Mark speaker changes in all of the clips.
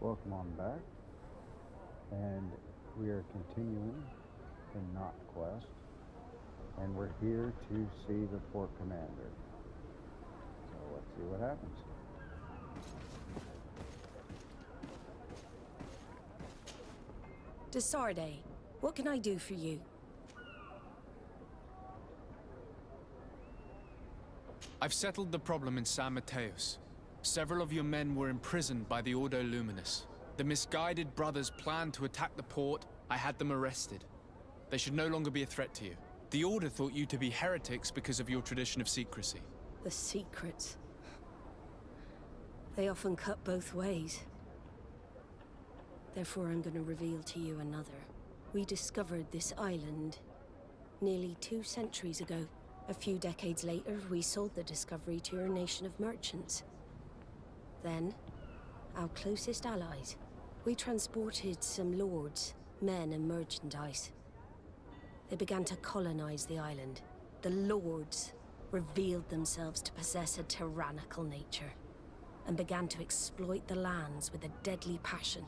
Speaker 1: Welcome on back, and we are continuing in Not Quest, and we're here to see the Port Commander. So let's see what happens.
Speaker 2: Desarde, what can I do for you?
Speaker 3: I've settled the problem in San Mateos. Several of your men were imprisoned by the Ordo Luminous. The misguided brothers planned to attack the port. I had them arrested. They should no longer be a threat to you. The Order thought you to be heretics because of your tradition of secrecy.
Speaker 2: The secrets. They often cut both ways. Therefore, I'm going to reveal to you another. We discovered this island nearly 2 centuries ago. A few decades later, we sold the discovery to your nation of merchants. Then, our closest allies. We transported some lords, men and merchandise. They began to colonize the island. The lords revealed themselves to possess a tyrannical nature and began to exploit the lands with a deadly passion.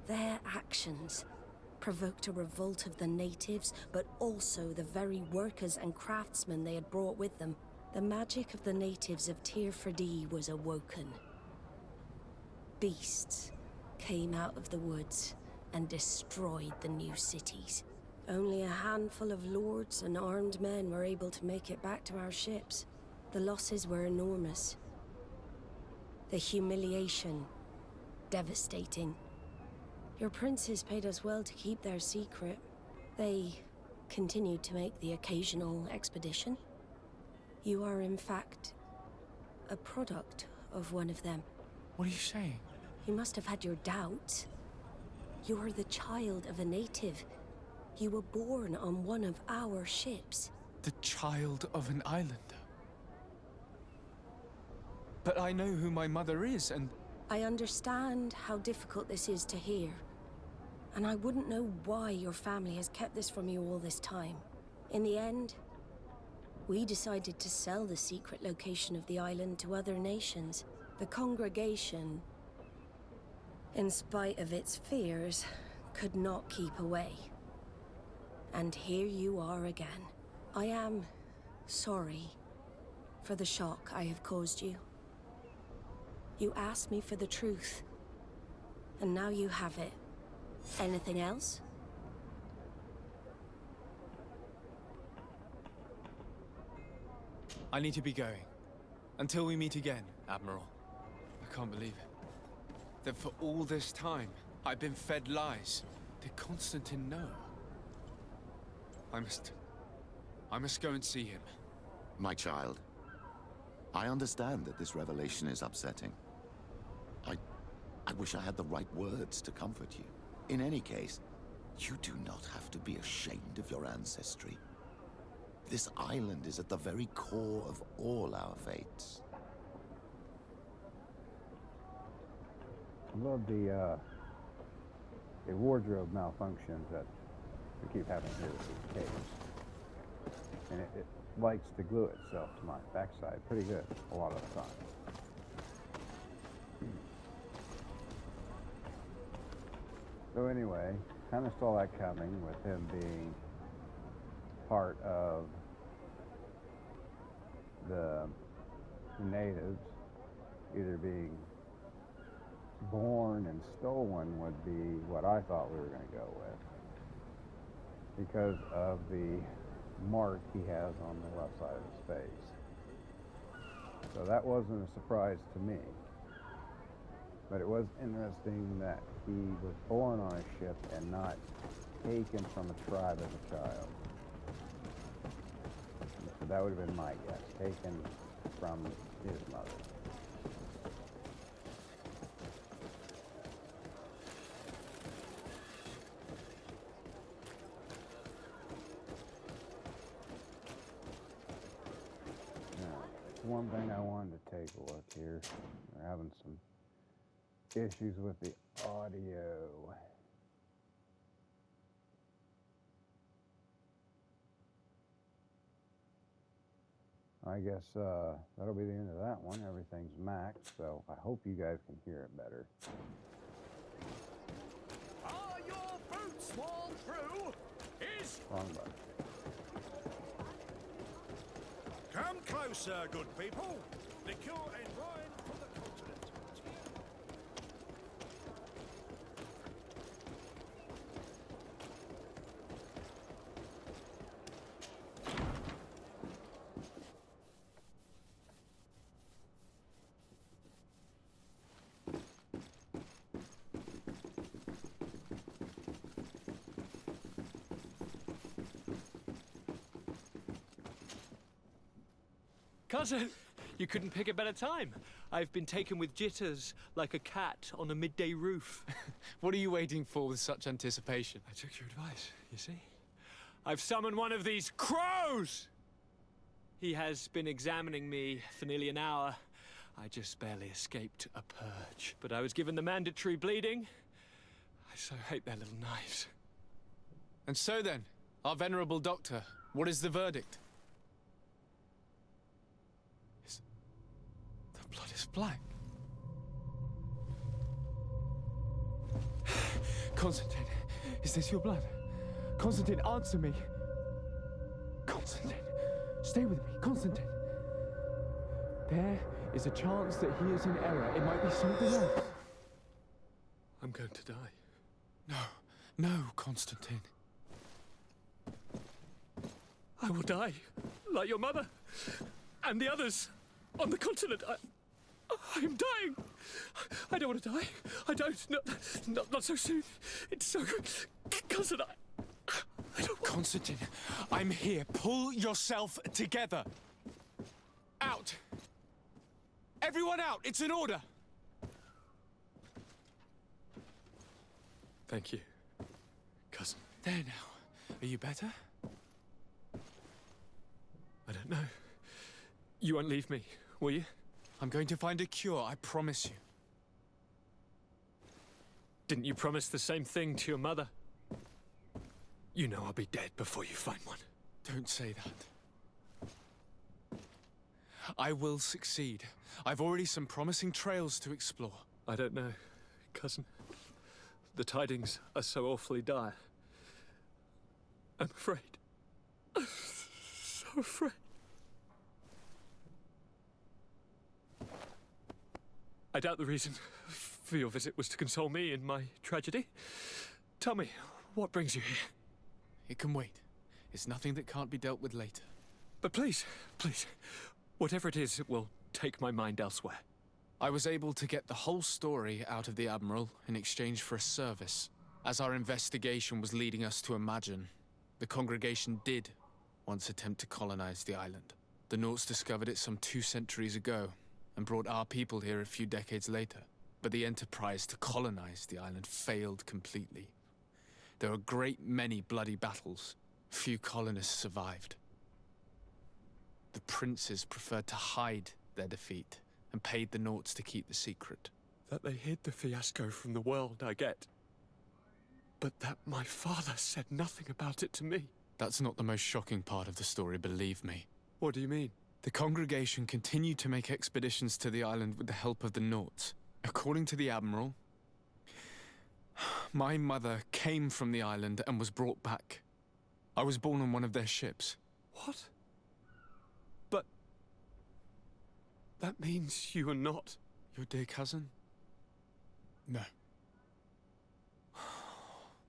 Speaker 2: Their actions provoked a revolt of the natives, but also the very workers and craftsmen they had brought with them. The magic of the natives of Teer Fradee was awoken. Beasts came out of the woods and destroyed the new cities. Only a handful of lords and armed men were able to make it back to our ships. The losses were enormous. The humiliation, devastating. Your princes paid us well to keep their secret. They continued to make the occasional expedition. You are, in fact, a product of one of them.
Speaker 3: What are you saying?
Speaker 2: You must have had your doubts. You are the child of a native. You were born on one of our ships.
Speaker 3: The child of an islander. But I know who my mother is, and...
Speaker 2: I understand how difficult this is to hear. And I wouldn't know why your family has kept this from you all this time. In the end, we decided to sell the secret location of the island to other nations. The congregation, in spite of its fears, could not keep away. And here you are again. I am sorry for the shock I have caused you. You asked me for the truth, and now you have it. Anything else?
Speaker 3: I need to be going. Until we meet again, Admiral. I can't believe it. That for all this time, I've been fed lies. Did Constantine know? I must go and see him.
Speaker 4: My child, I understand that this revelation is upsetting. I wish I had the right words to comfort you. In any case, you do not have to be ashamed of your ancestry. This island is at the very core of all our fates.
Speaker 1: I love the wardrobe malfunctions that we keep having here with these caves. And it likes to glue itself to my backside pretty good a lot of the time. So anyway, kind of saw that coming with him being part of the natives, either being born and stolen would be what I thought we were going to go with, because of the mark he has on the left side of his face. So that wasn't a surprise to me. But it was interesting that he was born on a ship and not taken from a tribe as a child. So that would have been my guess, taken from his mother. Now, one thing I wanted to take a look here. We're having some issues with the audio. I guess that'll be the end of that one. Everything's maxed, so I hope you guys can hear it better.
Speaker 5: small crew is...
Speaker 1: Wrong button.
Speaker 5: Come closer, good people. Liqueur and wine from the continent.
Speaker 6: Cousin, you couldn't pick a better time. I've been taken with jitters like a cat on a midday roof.
Speaker 3: What are you waiting for with such anticipation?
Speaker 6: I took your advice, you see. I've summoned one of these crows! He has been examining me for nearly an hour. I just barely escaped a purge. But I was given the mandatory bleeding. I so hate their little knives.
Speaker 3: And so then, our venerable doctor, what is the verdict? The blood is black.
Speaker 6: Constantine, is this your blood? Constantine, answer me. Constantine, stay with me. Constantine. There is a chance that he is in error. It might be something else. I'm going to die.
Speaker 3: No, no, Constantine.
Speaker 6: I will die, like your mother, and the others on the continent. I am dying. I don't want to die. I don't. Not so soon. It's so good. Cousin, I don't want...
Speaker 3: Constantine, I'm here. Pull yourself together. Out. Everyone out. It's an order.
Speaker 6: Thank you, cousin.
Speaker 3: There now. Are you better?
Speaker 6: I don't know. You won't leave me, will you?
Speaker 3: I'm going to find a cure, I promise you.
Speaker 6: Didn't you promise the same thing to your mother? You know I'll be dead before you find one.
Speaker 3: Don't say that. I will succeed. I've already some promising trails to explore.
Speaker 6: I don't know, cousin. The tidings are so awfully dire. I'm afraid. I'm so afraid. I doubt the reason for your visit was to console me in my tragedy. Tell me, what brings you here?
Speaker 3: It can wait. It's nothing that can't be dealt with later.
Speaker 6: But please, please, whatever it is, it will take my mind elsewhere.
Speaker 3: I was able to get the whole story out of the Admiral in exchange for a service. As our investigation was leading us to imagine, the congregation did once attempt to colonize the island. The Nauts discovered it some 2 centuries ago, and brought our people here a few decades later. But the enterprise to colonize the island failed completely. There were a great many bloody battles. Few colonists survived. The princes preferred to hide their defeat, and paid the Nauts to keep the secret.
Speaker 6: That they hid the fiasco from the world, I get. But that my father said nothing about it to me.
Speaker 3: That's not the most shocking part of the story, believe me.
Speaker 6: What do you mean?
Speaker 3: The congregation continued to make expeditions to the island with the help of the Nauts. According to the Admiral, my mother came from the island and was brought back. I was born on one of their ships.
Speaker 6: What? But... that means you are not...
Speaker 3: Your dear cousin? No.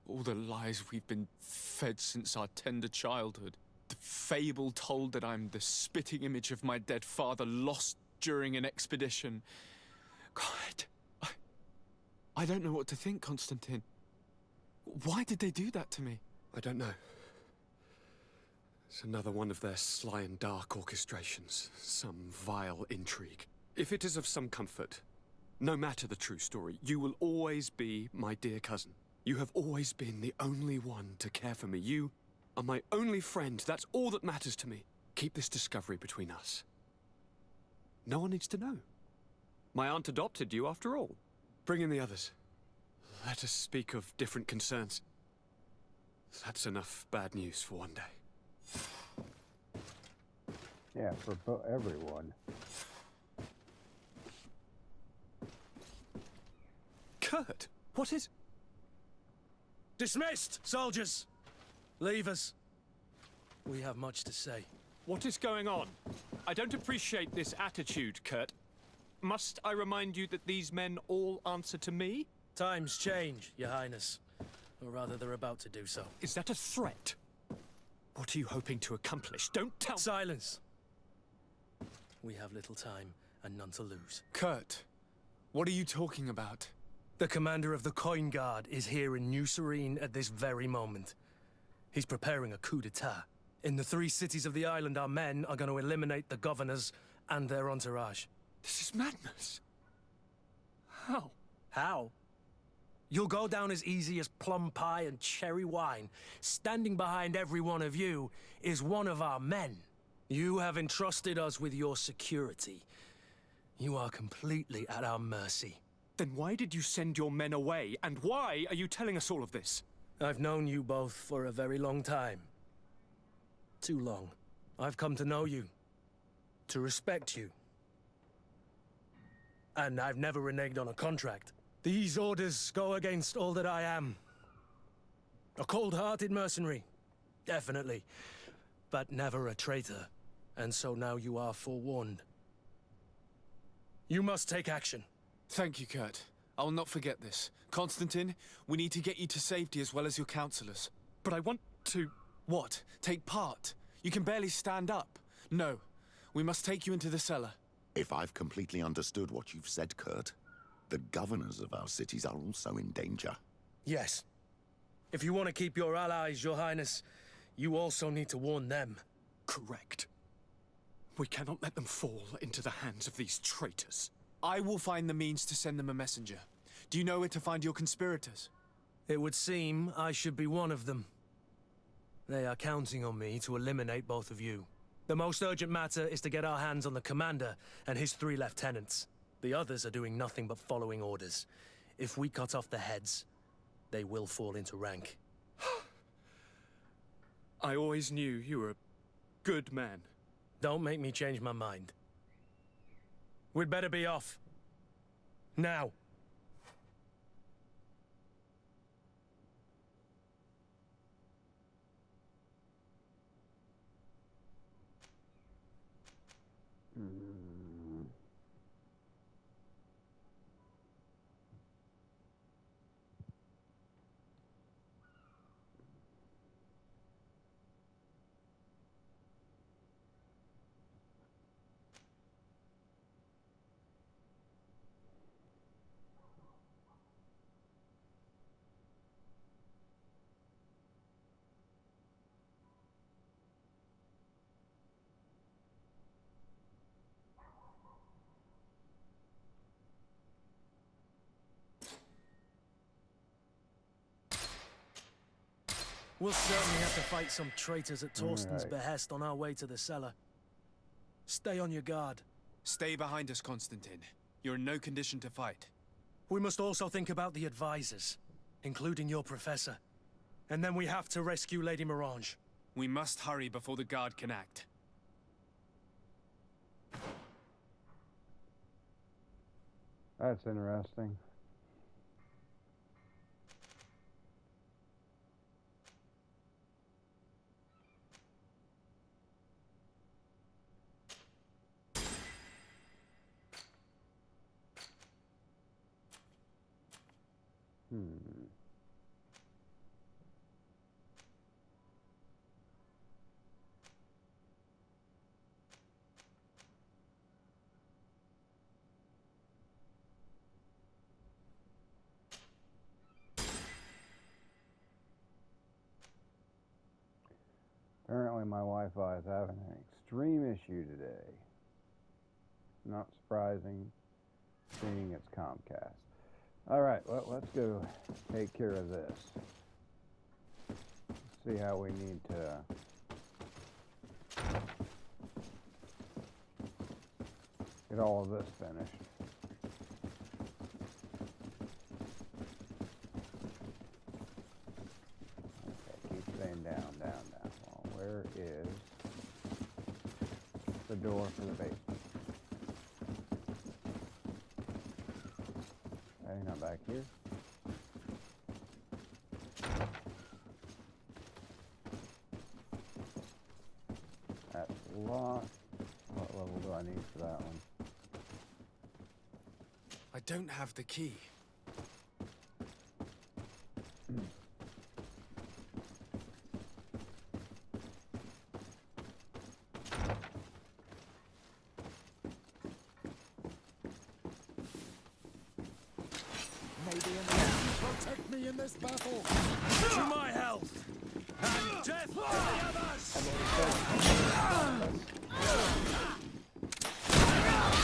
Speaker 3: All the lies we've been fed since our tender childhood. The fable told that I'm the spitting image of my dead father lost during an expedition. God, I don't know what to think, Constantine. Why did they do that to me?
Speaker 6: I don't know. It's another one of their sly and dark orchestrations. Some vile intrigue. If it is of some comfort, no matter the true story, you will always be my dear cousin. You have always been the only one to care for me. You are my only friend. That's all that matters to me. Keep this discovery between us. No one needs to know. My aunt adopted you after all. Bring in the others. Let us speak of different concerns. That's enough bad news for one day.
Speaker 1: Yeah, for everyone.
Speaker 6: Kurt, what is...
Speaker 7: Dismissed, soldiers! Leave us. We have much to say.
Speaker 6: What is going on? I don't appreciate this attitude, Kurt. Must I remind you that these men all answer to me?
Speaker 7: Times change, Your Highness. Or rather, they're about to do so.
Speaker 6: Is that a threat? What are you hoping to accomplish? Don't tell-
Speaker 7: Silence! We have little time and none to lose.
Speaker 3: Kurt, what are you talking about?
Speaker 7: The commander of the Coin Guard is here in New Serene at this very moment. He's preparing a coup d'etat. In the 3 cities of the island, our men are going to eliminate the governors and their entourage.
Speaker 6: This is madness. How?
Speaker 7: How? You'll go down as easy as plum pie and cherry wine. Standing behind every one of you is one of our men. You have entrusted us with your security. You are completely at our mercy.
Speaker 6: Then why did you send your men away? And why are you telling us all of this?
Speaker 7: I've known you both for a very long time. Too long. I've come to know you. To respect you. And I've never reneged on a contract. These orders go against all that I am. A cold-hearted mercenary. Definitely. But never a traitor. And so now you are forewarned. You must take action.
Speaker 3: Thank you, Kurt. I will not forget this. Constantine, we need to get you to safety as well as your counselors.
Speaker 6: But I want to...
Speaker 3: What? Take part? You can barely stand up. No. We must take you into the cellar.
Speaker 4: If I've completely understood what you've said, Kurt, the governors of our cities are also in danger.
Speaker 7: Yes. If you want to keep your allies, Your Highness, you also need to warn them.
Speaker 6: Correct. We cannot let them fall into the hands of these traitors.
Speaker 3: I will find the means to send them a messenger. Do you know where to find your conspirators?
Speaker 7: It would seem I should be one of them. They are counting on me to eliminate both of you. The most urgent matter is to get our hands on the commander and his 3 lieutenants. The others are doing nothing but following orders. If we cut off the heads, they will fall into rank.
Speaker 6: I always knew you were a good man.
Speaker 7: Don't make me change my mind. We'd better be off. Now. We'll certainly have to fight some traitors at Torsten's behest on our way to the cellar. Stay on your guard.
Speaker 3: Stay behind us, Constantine. You're in no condition to fight.
Speaker 7: We must also think about the advisors, including your professor. And then we have to rescue Lady Mirange.
Speaker 3: We must hurry before the guard can act.
Speaker 1: That's interesting. Apparently my Wi-Fi is having an extreme issue today. Not surprising, seeing it's Comcast. Alright, well, let's go take care of this. See how we need to... get all of this finished. Okay, keep saying down, down, down. Well, where is the door for the basement? Okay, not back here. locked. What level do I need for that one?
Speaker 3: I don't have the key.
Speaker 5: Maybe an enemy protect me in this battle.
Speaker 7: To my health! And death to the others!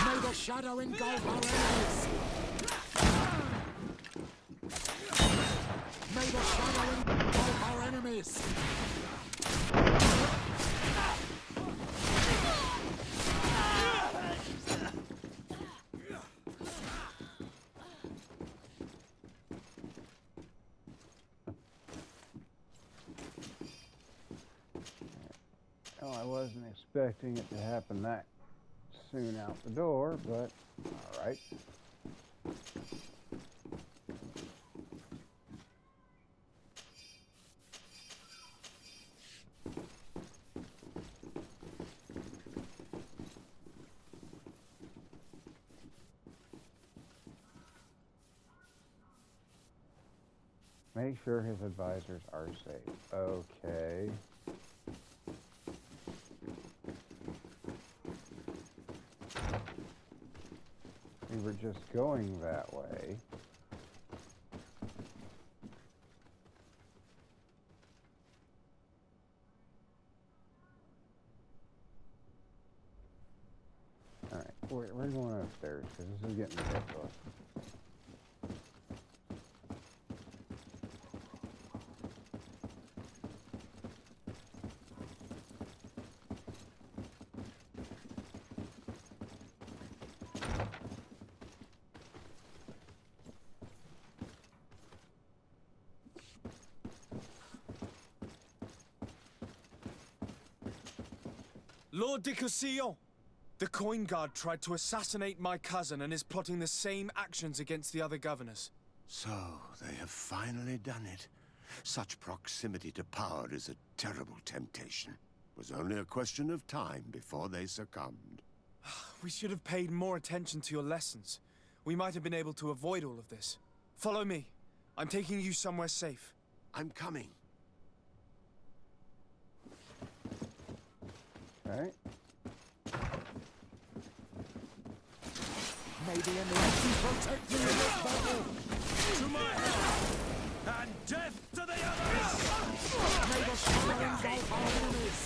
Speaker 5: May the shadow engulf our enemies. May the shadow engulf our enemies.
Speaker 1: Well, I wasn't expecting it to happen that soon out the door, but all right. Make sure his advisors are safe. Okay. We were just going that way. Alright, we're going upstairs because this is getting ridiculous.
Speaker 3: Lord de Cossillon! The Coin Guard tried to assassinate my cousin and is plotting the same actions against the other governors.
Speaker 8: So, they have finally done it. Such proximity to power is a terrible temptation. It was only a question of time before they succumbed.
Speaker 3: We should have paid more attention to your lessons. We might have been able to avoid all of this. Follow me. I'm taking you somewhere safe.
Speaker 8: I'm coming.
Speaker 1: Alright.
Speaker 5: Maybe an enemy protect me in this battle.
Speaker 7: To my health! And death to the others!
Speaker 5: May the shadow engulf our enemies.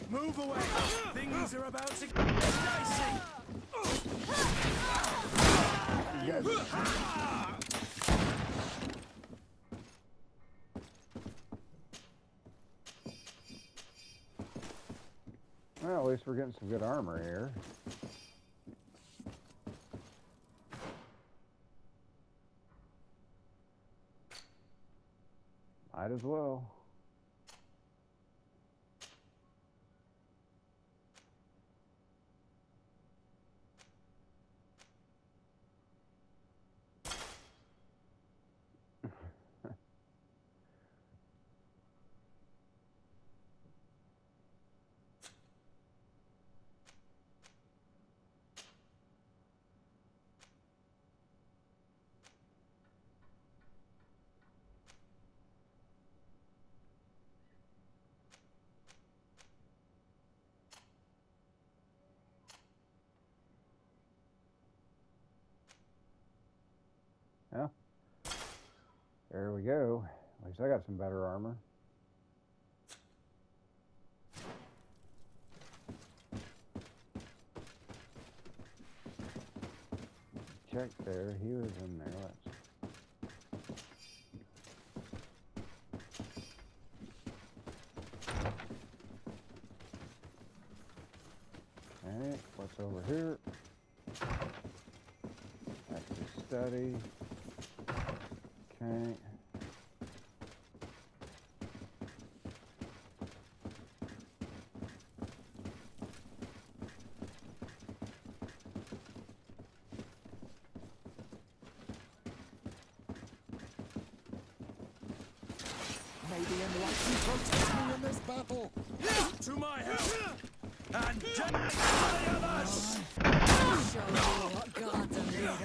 Speaker 7: Move away! Things are about to get dicey!
Speaker 1: Well, at least we're getting some good armor here. Might as well. Yeah. There we go. At least I got some better armor. Check there. He was in there. Let's. Okay, what's over here? Active study. Okay.
Speaker 5: Maybe enlighten protect me in this battle.
Speaker 7: To my health!
Speaker 5: And death to the others!
Speaker 9: Show me what gods are made of.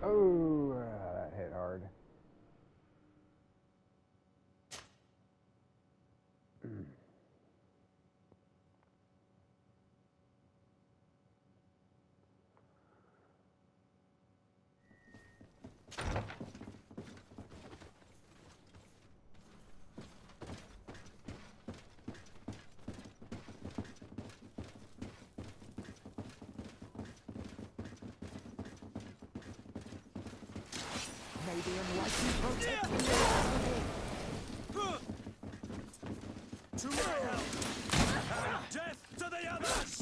Speaker 1: Oh, that hit hard.
Speaker 9: May the enlightened protect me.
Speaker 5: To my help! And death to the others!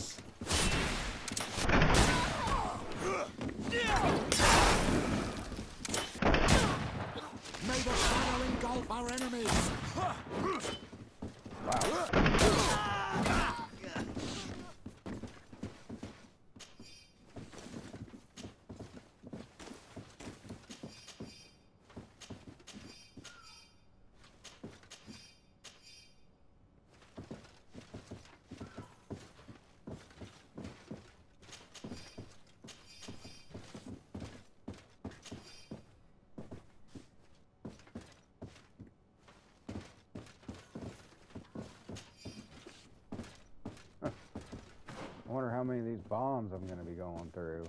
Speaker 9: May the shadow engulf our enemies.
Speaker 1: I wonder how many of these bombs I'm going to be going through.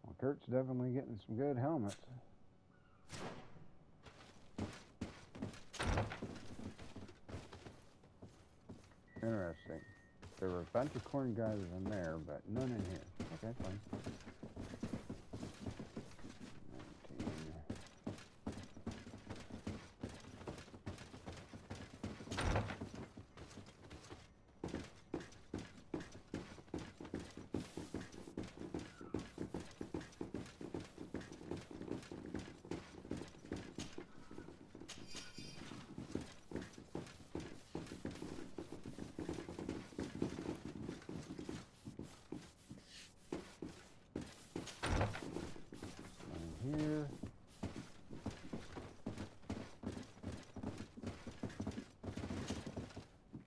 Speaker 1: Well, Kurt's definitely getting some good helmets. Interesting. There were a bunch of corn guys in there, but none in here. Okay, fine. 19. Here.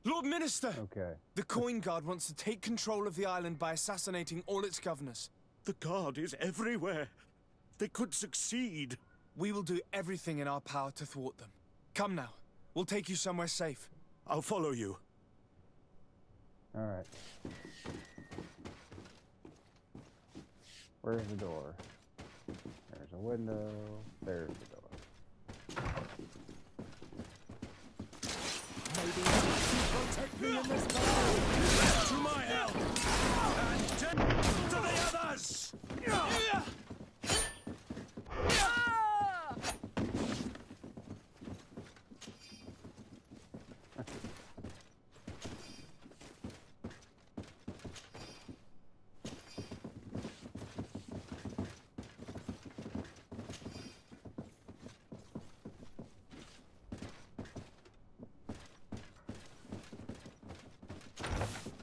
Speaker 3: Lord Minister!
Speaker 1: Okay.
Speaker 3: The Coin Guard wants to take control of the island by assassinating all its governors.
Speaker 5: The guard is everywhere. They could succeed.
Speaker 3: We will do everything in our power to thwart them. Come now. We'll take you somewhere safe.
Speaker 5: I'll follow you.
Speaker 1: All right. Where's the door? There's a window. There's the door.
Speaker 9: May the enlightened protect me in this battle.
Speaker 5: To my help! And death to the others!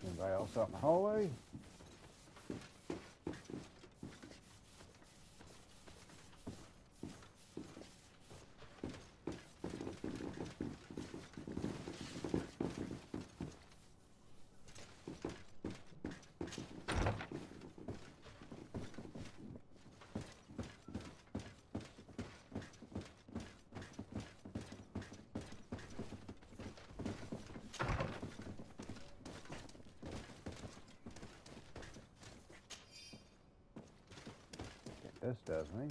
Speaker 1: Anybody else out in the hallway? This does me.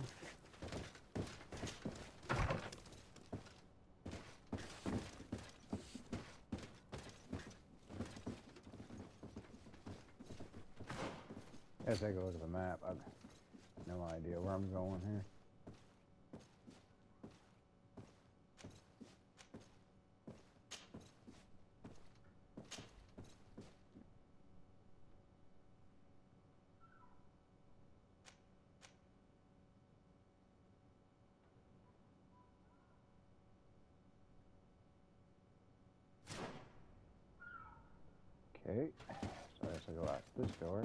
Speaker 1: Let's take a look at the map. I've no idea where I'm going here. this door.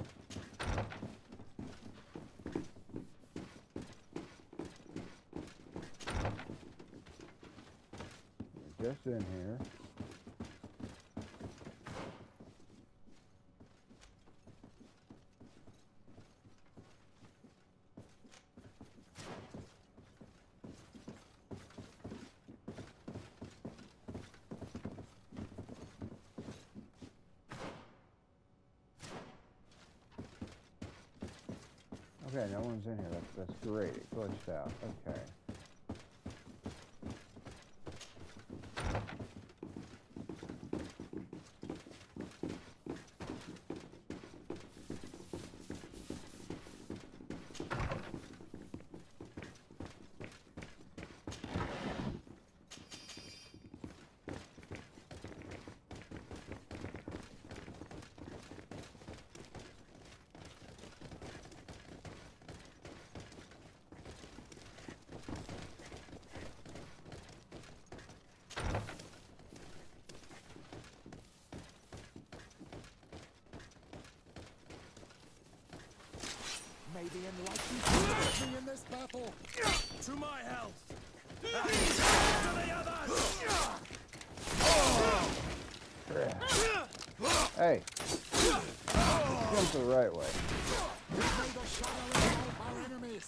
Speaker 1: We're just in here. Okay, no one's in here. That's great. It glitched out. Okay.
Speaker 9: May the enlightened protect me in this battle.
Speaker 7: To my health! To the others!
Speaker 1: Hey! Jump the right way.
Speaker 9: May the shadow engulf our enemies.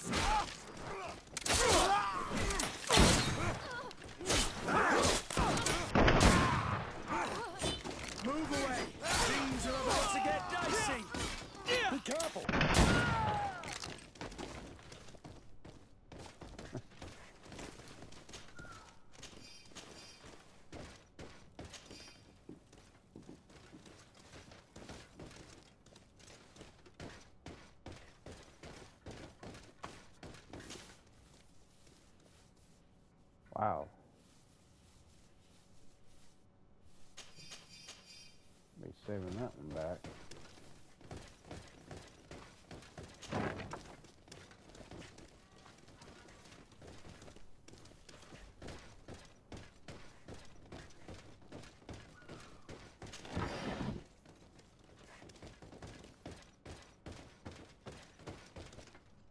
Speaker 7: Move away! Things are about to get dicey!
Speaker 9: Be careful.
Speaker 1: Wow. Be saving that one back.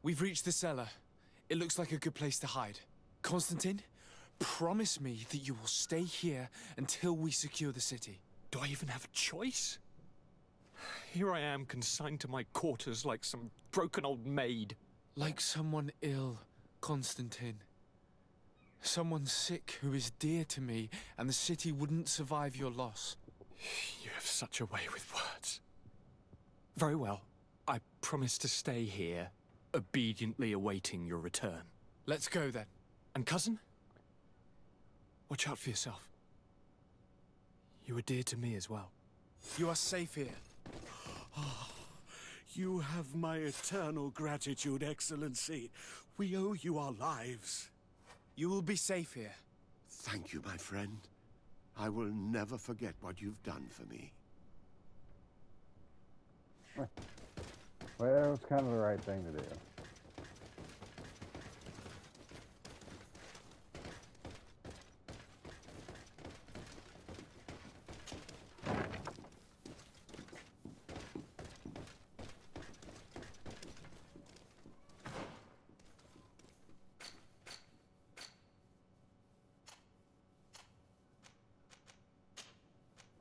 Speaker 3: We've reached the cellar. It looks like a good place to hide. Constantine, promise me that you will stay here until we secure the city.
Speaker 6: Do I even have a choice? Here I am, consigned to my quarters like some broken old maid.
Speaker 3: Like someone ill, Constantine. Someone sick who is dear to me, and the city wouldn't survive your loss.
Speaker 6: You have such a way with words. Very well. I promise to stay here, obediently awaiting your return.
Speaker 3: Let's go then.
Speaker 6: And cousin? Watch out for yourself. You were dear to me as well.
Speaker 3: You are safe here.
Speaker 5: You have my eternal gratitude, Excellency. We owe you our lives.
Speaker 3: You will be safe here.
Speaker 8: Thank you, my friend. I will never forget what you've done for me.
Speaker 1: Well, that was kind of the right thing to do.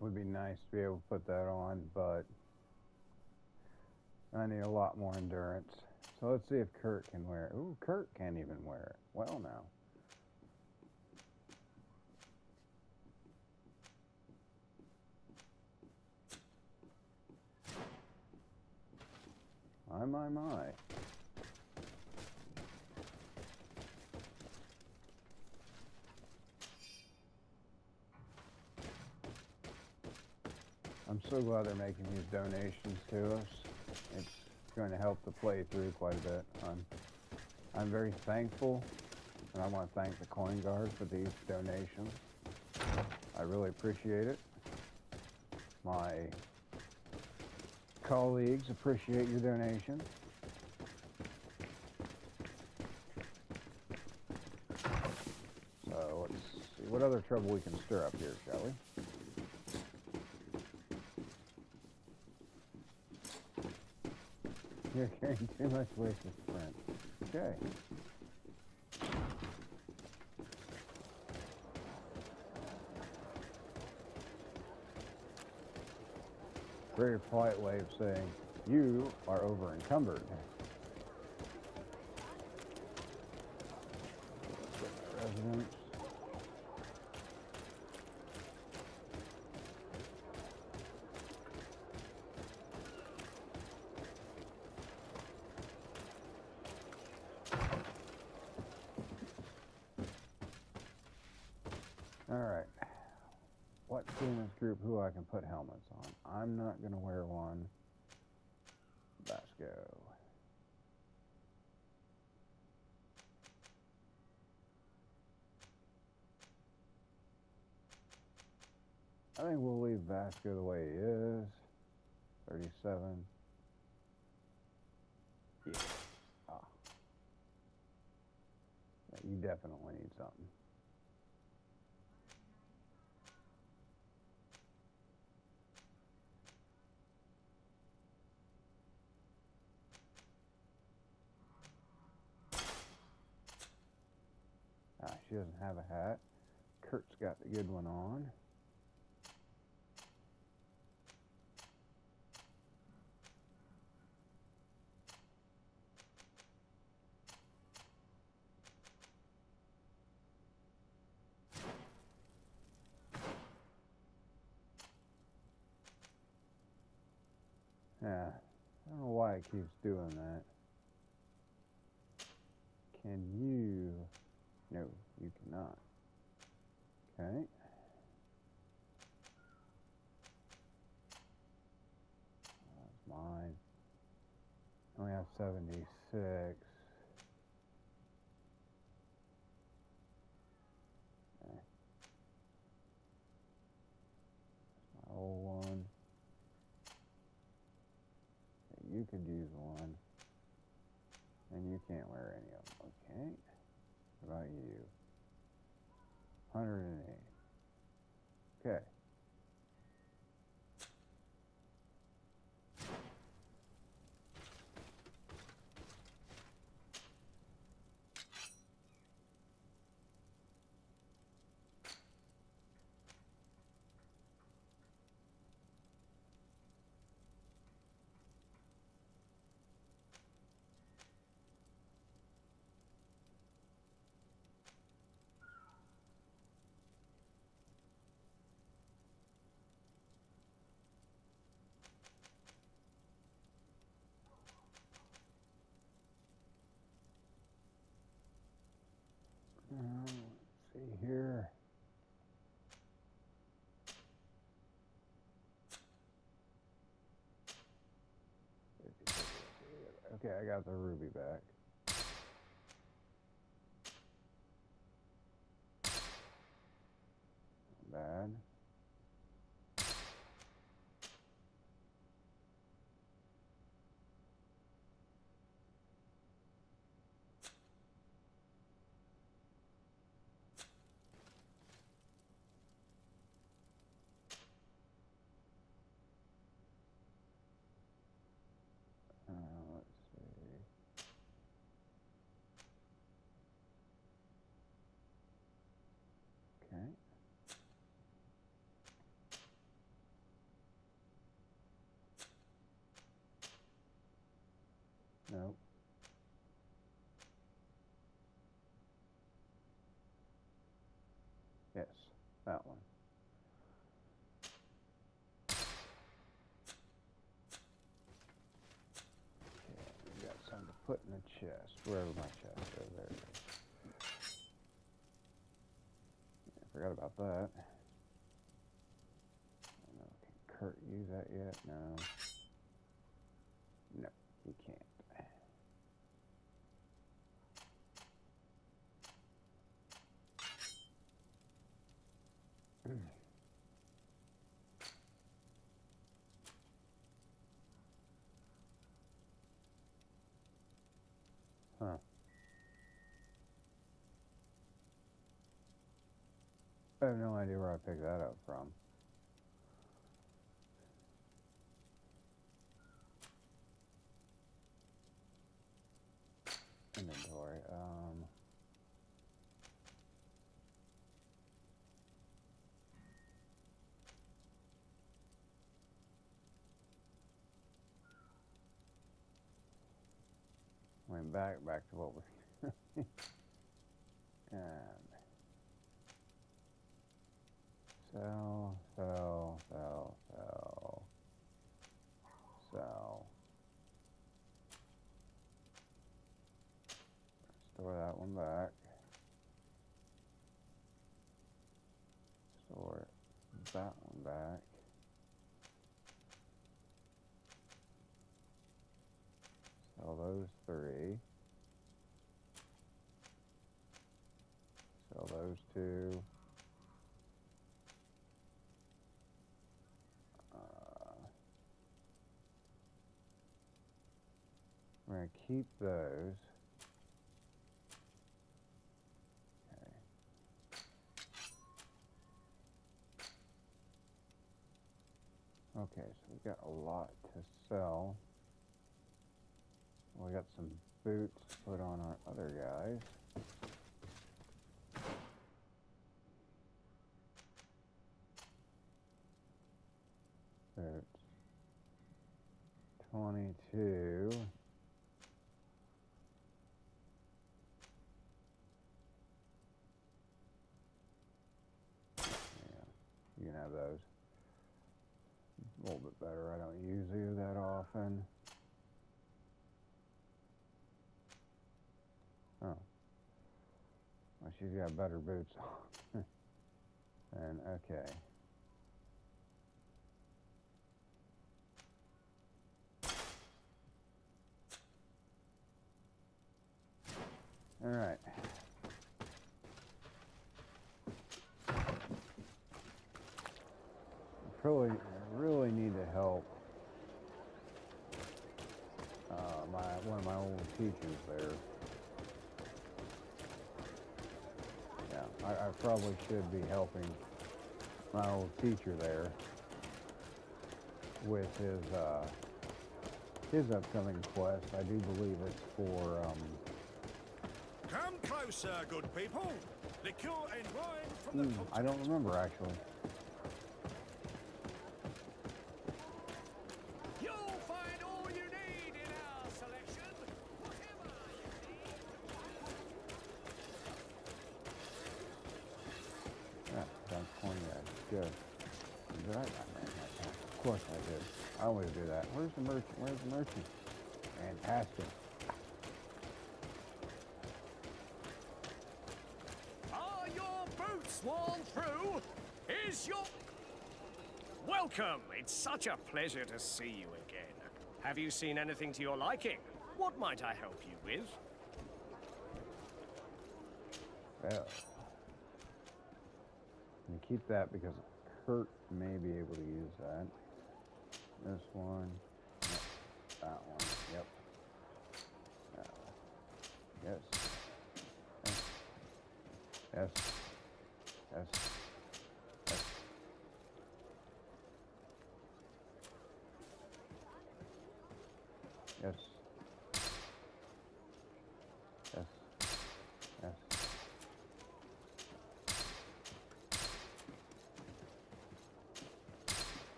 Speaker 1: Would be nice to be able to put that on, but I need a lot more endurance. So let's see if Kurt can wear it. Ooh, Kurt can't even wear it. Well, now. My. I'm so glad they're making these donations to us. It's going to help the playthrough quite a bit. I'm very thankful, and I want to thank the Coin Guard for these donations. I really appreciate it. My colleagues appreciate your donation. So let's see what other trouble we can stir up here, shall we? You're carrying too much weight to sprint. Okay. Very polite way of saying you are over encumbered. Residents. Alright. Let's see in this group who I can put helmets on. I'm not going to wear one. Vasco. I think we'll leave Vasco the way he is. 37. Yeah. Ah. Yeah, you definitely need something. Ah, she doesn't have a hat. Kurt's got the good one on. Yeah, I don't know why it keeps doing that. Can you? No, you cannot. Okay. That's mine. I only have 76. Okay. That's my old one. You could use one. And you can't wear any of them. Okay. What about you? 108. Okay. Let's see here. Okay, I got the ruby back. Not bad. Let's see. Okay. Nope. Yes, that one. Okay, we got some to put in the chest, wherever my chest is. There it is. Yeah, forgot about that. I don't know, can Kurt use that yet? No. No, he can't. Huh. I have no idea where I picked that up from. back to what we and sell. Store that one back. Store that one back. Sell those 3. Sell those 2. We're going to keep those. Okay, so we got a lot to sell. We got some boots to put on our other guys. Boots. 22. Yeah, you can have those. A little bit better. I don't use you that often. Oh. Well, she's got better boots on. And okay. All right. Really need to help one of my old teachers there. Yeah, I probably should be helping my old teacher there with his upcoming quest. I do believe it's for
Speaker 5: Come closer, good people. Liquor and wine from the continent.
Speaker 1: I don't remember actually.
Speaker 9: You'll find all you need in our selection. Whatever you need.
Speaker 1: Yeah, sounds cognac. Good. Did I? Of course I did. I always do that. Where's the merchant? Where's the merchant? Fantastic.
Speaker 9: Are your boots worn through? Is your... Welcome! It's such a pleasure to see you again. Have you seen anything to your liking? What might I help you with?
Speaker 1: Well, and keep that because Kurt may be able to use that. This one. Yep. That one. Yep. That one. Yes. Yes. Yes. Yes. Yes. Yes. Yes.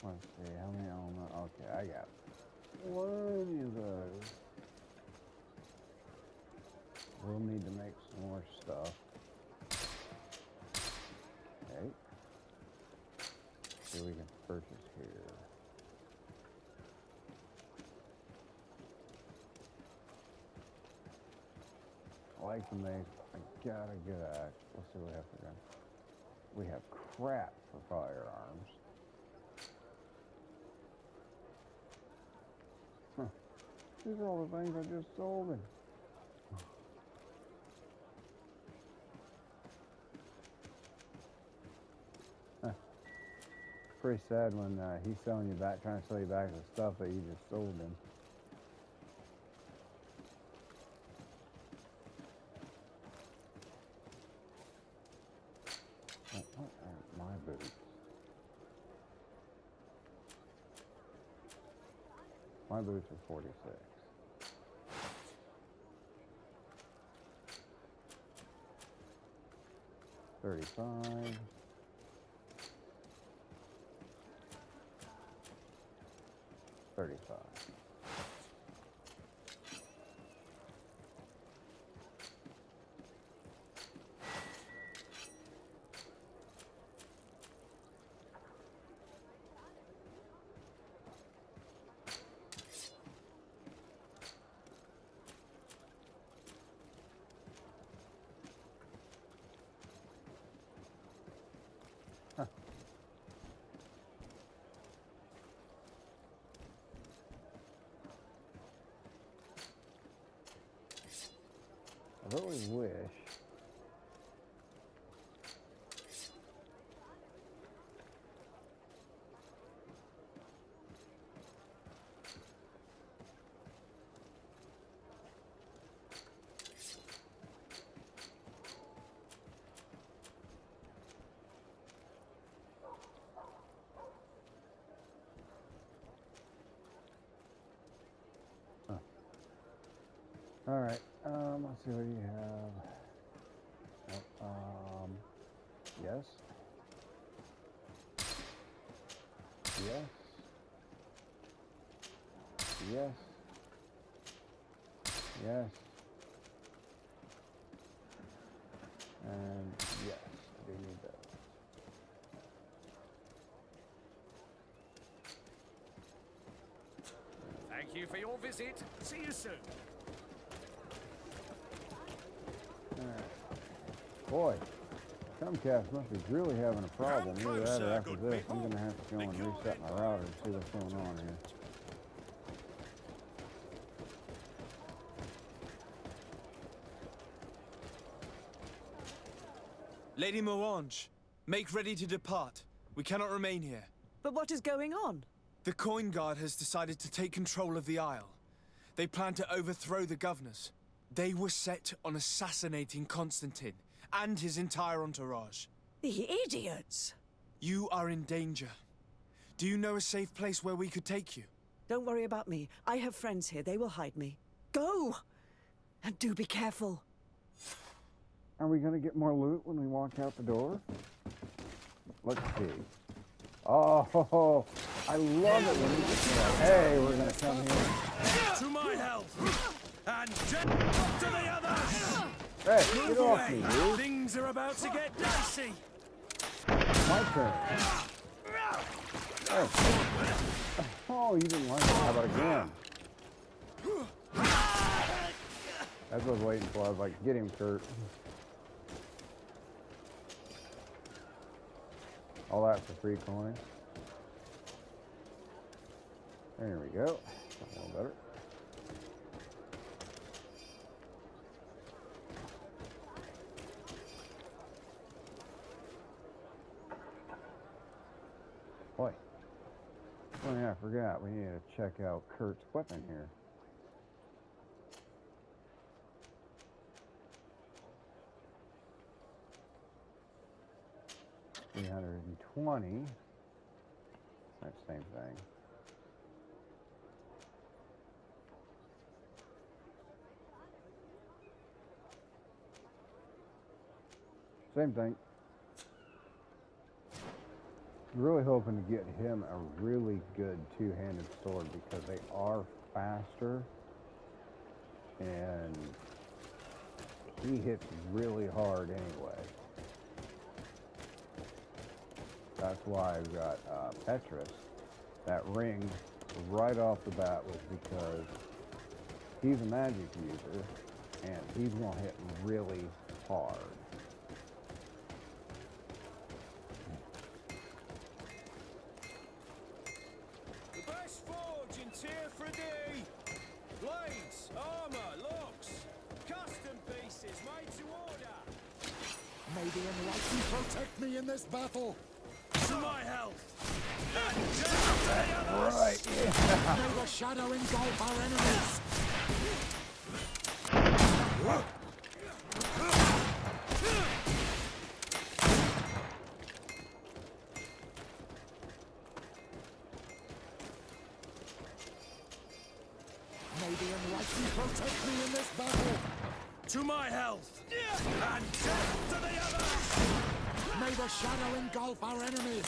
Speaker 1: Let's see, how many elements? Okay, I got plenty of those. We'll need to make some more stuff. Okay. See what we can purchase here. I like the mace. I got a good axe. Let's see what we have for gun. We have crap for firearms. Huh. These are all the things I just sold him. Pretty sad when he's selling you back, trying to sell you back the stuff that you just sold him. What are my boots? My boots are 46. $35. 35. I really wish all right, let's see what you have. Yes. Yes. Yes. Yes. And yes, we need that.
Speaker 9: Thank you for your visit. See you soon.
Speaker 1: Boy, Comcast must be really having a problem. Either that or after this, I'm going to have to go and reset my router and see what's going on here.
Speaker 10: Lady Morange, make ready to depart. We cannot remain here.
Speaker 11: But what is going on?
Speaker 10: The Coin Guard has decided to take control of the Isle. They plan to overthrow the governors. They were set on assassinating Constantine and his entire entourage.
Speaker 11: The idiots!
Speaker 10: You are in danger. Do you know a safe place where we could take you?
Speaker 11: Don't worry about me. I have friends here. They will hide me. Go! And do be careful.
Speaker 1: Are we going to get more loot when we walk out the door? Let's see. Oh, I love it when you get hey, we're going to come here.
Speaker 9: To my health! And to the others!
Speaker 1: Hey, get off me, dude.
Speaker 9: Things are about to get dicey!
Speaker 1: My turn. Hey. Oh, you didn't like it. How about again? That's what I was waiting for. I was like, get him, Kurt. All that for free coins. There we go. A little better. Boy. Oh yeah, I forgot. We need to check out Kurt's weapon here. $320. That same thing. Same thing. Really hoping to get him a really good two-handed sword because they are faster and he hits really hard anyway. That's why I've got Petrus. That ring right off the bat was because he's a magic user and he's going to hit really hard.
Speaker 9: The best forge in Tier 3D! Blades, armor, locks, custom pieces made to order!
Speaker 5: May the Enlightened protect me in this battle!
Speaker 9: To my health! And death to the others!
Speaker 1: Right, yeah.
Speaker 5: May the shadow engulf our enemies! May the Enlightened protect me in this battle!
Speaker 9: To my health! And death to the others!
Speaker 5: May the shadow engulf our enemies!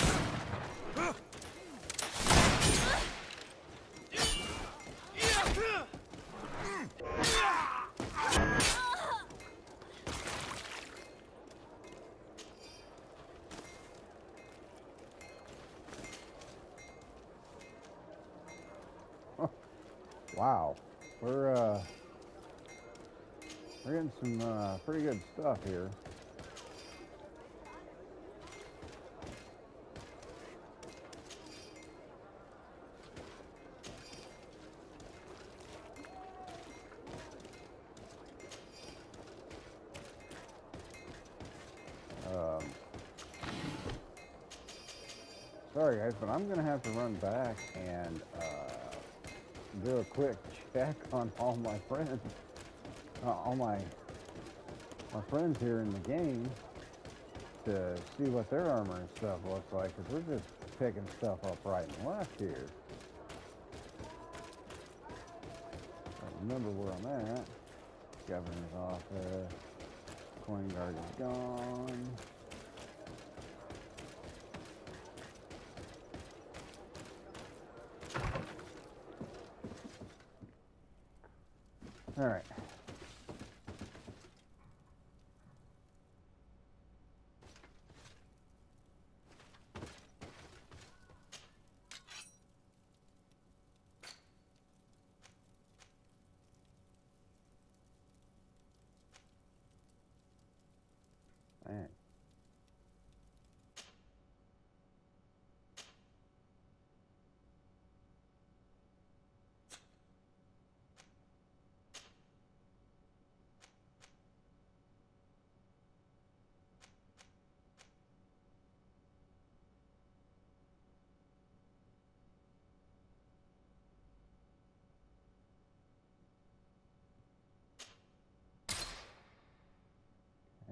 Speaker 1: Wow, we're getting some pretty good stuff here. Sorry guys, but I'm gonna have to run back and do a quick check on all my friends, all my friends here in the game, to see what their armor and stuff looks like, because we're just picking stuff up right and left here. I remember where I'm at. Governor's office. Coin guard is gone. All right. Man.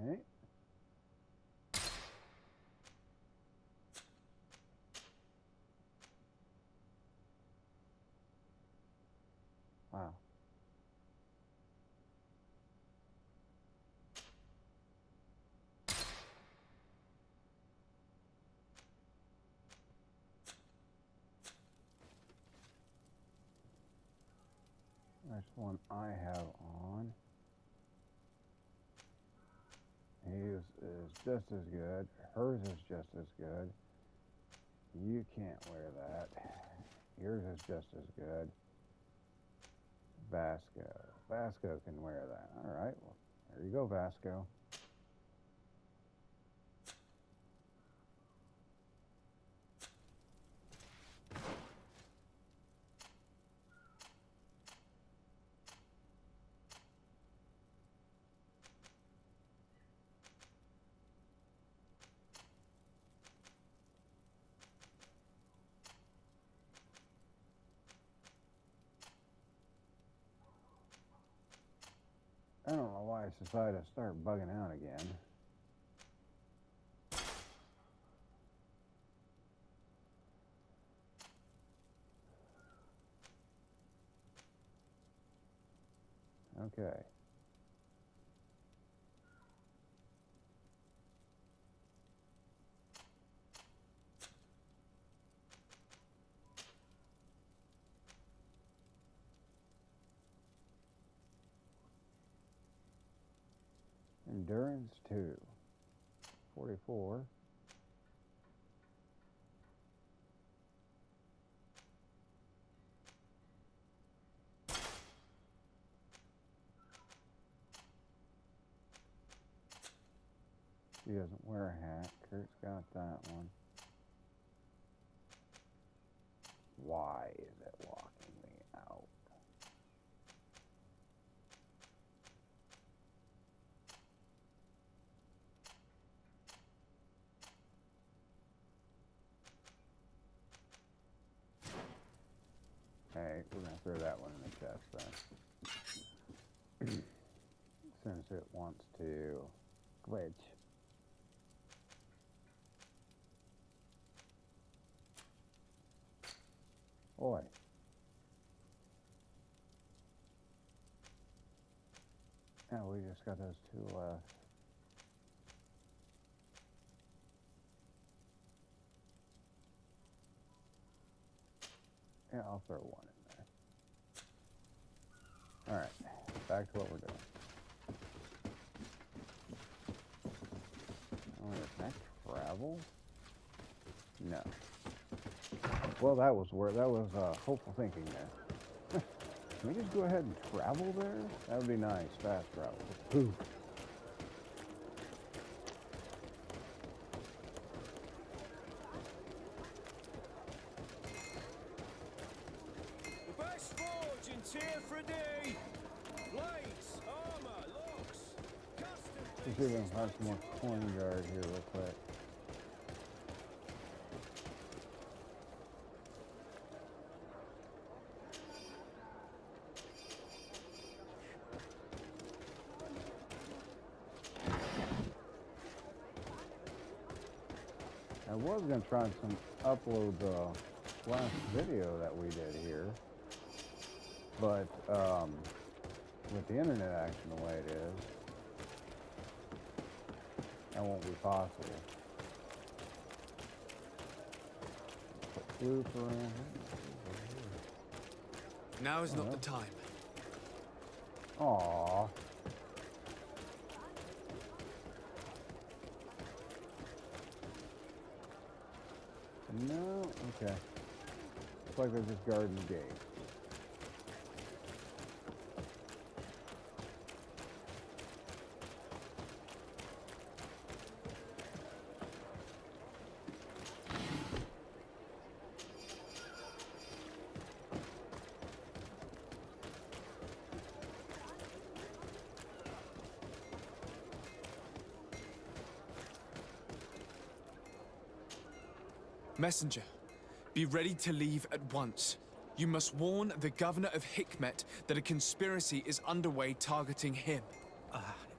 Speaker 1: Okay. Wow. There's one I have on. His is just as good. Hers is just as good. You can't wear that. Yours is just as good. Vasco. Vasco can wear that. All right. Well, there you go, Vasco. I don't know why I decided to start bugging out again. Okay. Endurance 2. 44. He doesn't wear a hat. Kurt's got that one. Why is it locking me out? Hey, we're gonna throw that one in the chest then. Since it wants to glitch. Boy. Yeah, we just got those two left. Yeah, I'll throw one in there. Alright, back to what we're doing. Oh, is that travel? No. Well, that was hopeful thinking there. Can we just go ahead and travel there? That would be nice. Fast travel. Poof.
Speaker 5: The best forge in Tier for a day. Blades, armor, locks, custom
Speaker 1: Let's see if we can find some more coin guard here real quick. I was going to try and upload the last video that we did here, but with the internet action the way it is, that won't be possible. Put blue around here.
Speaker 3: Now is not the time.
Speaker 1: Aww. No, okay. Looks like they're just guarding the gate.
Speaker 3: Messenger, be ready to leave at once. You must warn the governor of Hikmet that a conspiracy is underway targeting him.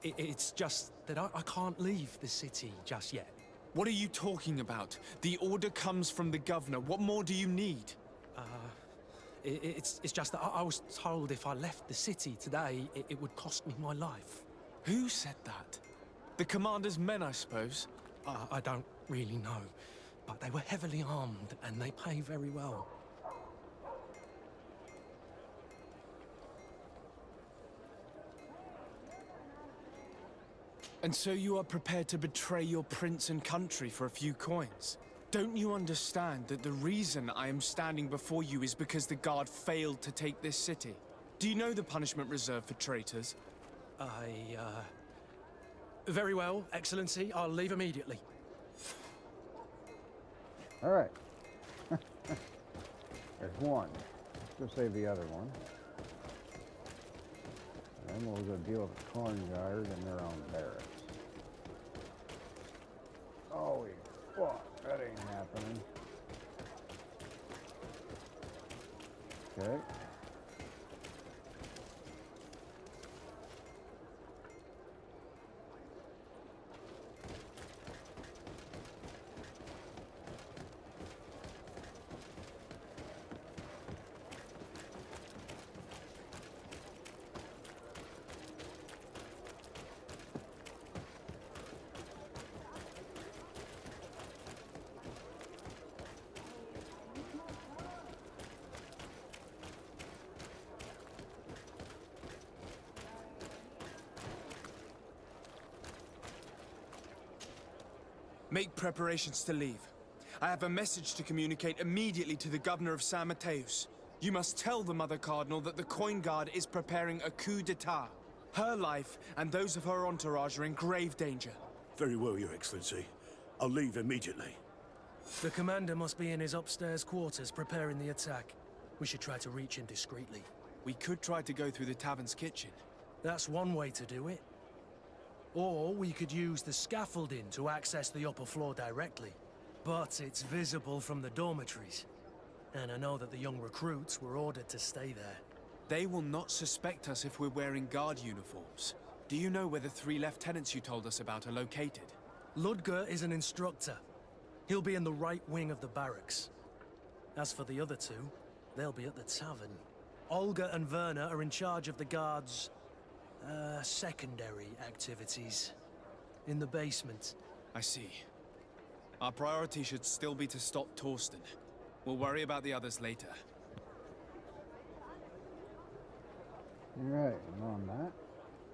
Speaker 7: It's just that I can't leave the city just yet.
Speaker 3: What are you talking about? The order comes from the governor. What more do you need?
Speaker 7: It's just that I was told if I left the city today, it would cost me my life.
Speaker 3: Who said that? The commander's men, I suppose?
Speaker 7: I don't really know. But they were heavily armed, and they pay very well.
Speaker 3: And so you are prepared to betray your prince and country for a few coins? Don't you understand that the reason I am standing before you is because the Guard failed to take this city? Do you know the punishment reserved for traitors?
Speaker 7: Very well, Excellency. I'll leave immediately.
Speaker 1: All right. There's one. Let's go save the other one. And then we'll go deal with the corn guard and their own barracks. Oh, fuck. That ain't happening. Okay.
Speaker 3: Make preparations to leave. I have a message to communicate immediately to the governor of San Mateus. You must tell the Mother Cardinal that the Coin Guard is preparing a coup d'etat. Her life and those of her entourage are in grave danger.
Speaker 5: Very well, Your Excellency. I'll leave immediately.
Speaker 7: The commander must be in his upstairs quarters preparing the attack. We should try to reach him discreetly.
Speaker 3: We could try to go through the tavern's kitchen.
Speaker 7: That's one way to do it. Or we could use the scaffolding to access the upper floor directly. But it's visible from the dormitories. And I know that the young recruits were ordered to stay there.
Speaker 3: They will not suspect us if we're wearing guard uniforms. Do you know where the 3 lieutenants you told us about are located?
Speaker 7: Ludger is an instructor. He'll be in the right wing of the barracks. As for the other 2, they'll be at the tavern. Olga and Werner are in charge of the guards' secondary activities. In the basement.
Speaker 3: I see. Our priority should still be to stop Torsten. We'll worry about the others later.
Speaker 1: Alright, and on that,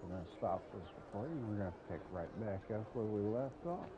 Speaker 1: we're going to stop this recording. We're going to pick right back up where we left off.